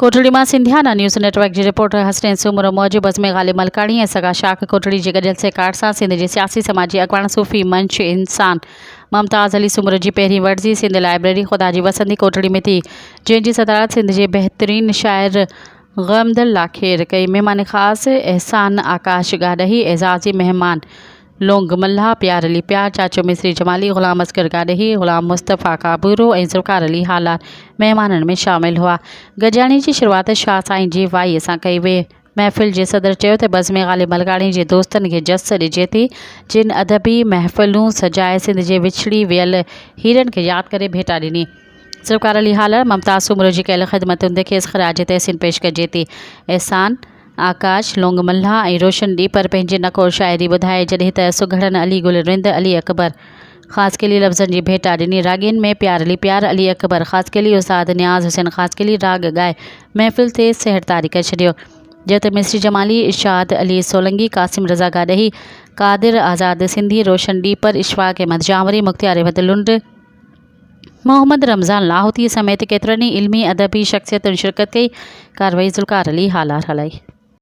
कोटड़ी में सिंधियाना news network की reporter Hasnain सुमर मौजूद बज़्म ग़ालिब मलकानी ऐं सगा शाख कोटड़ी के गॾियल सेकाट सां सिंध के सियासी समाजी अगवान सूफ़ी मंच इंसान मुमताज़ अली सुमर की पहिरीं वर्ज़ी सिंध लाइब्रेरी ख़ुदा जी वसंदी कोटड़ी में थी, जंहिंजी सदारत सिंध के बेहतरीन शाइर ग़मदल लाखेर कई। मेहमान ख़ास एहसान आकाश गाडही, एज़ाज़ी मेहमान लोंग मल्हा, प्यार अली प्यार, चाचो मिस्री जमाली, ग़ुलाम असगर गाडही, ग़ुलाम मुस्तफ़ा काबूरो ऐं ज़ुल्फ़ार अली हालात मेहमानन में शामिल हुआ। गॾियाणी की शुरुआत शाह साईं जी वाई सां कई वे। महफ़िल के सदर चयो त बज़्म ग़ालिब मलकानी के दोस्तन के जस ॾिजे थी, जिन अदबी महफ़िलूं सजाए सिंध के विछड़ी वियल हीरन के याद करे भेटा ॾिनी। ज़ुल्फ़ार अली हालात मुमताज़ सुमर जी कयल ख़िदमतुनि खे ख़राज तहसीन पेश कजे थी। एहसान आकाश लोंग मल्हा ऐं रोशन ॾीपर पंहिंजे नकोर शाइरी ॿुधाए, जॾहिं त सुघड़न अली गुल रिंद अली अकबर ख़ासकेली लफ़्ज़नि जी भेटा ॾिनी। राॻियुनि में प्यार अली प्यार, अली अकबर ख़ासकेली, उस्ताद नियाज़ हुसैन ख़ासकेली राग ॻाए महफ़िल ते सहरतारी करे छॾियो, जो त मिस्री जमाली, इशाद अली सोलंगी, कासिम रज़ा गाडही, कादिर आज़ाद सिंधी, रोशन ॾीपर, इशफ़ाक़ अहमद जावरी, मुख्तियार अहमद लुंड, मोहम्मद रमज़ान लाहौती समेत केतिरनि ई इल्मी अदबी शख़्सियतुनि शिरकत कई। कार्रवाई ज़ुल्फ़ार अली हालात हलाई।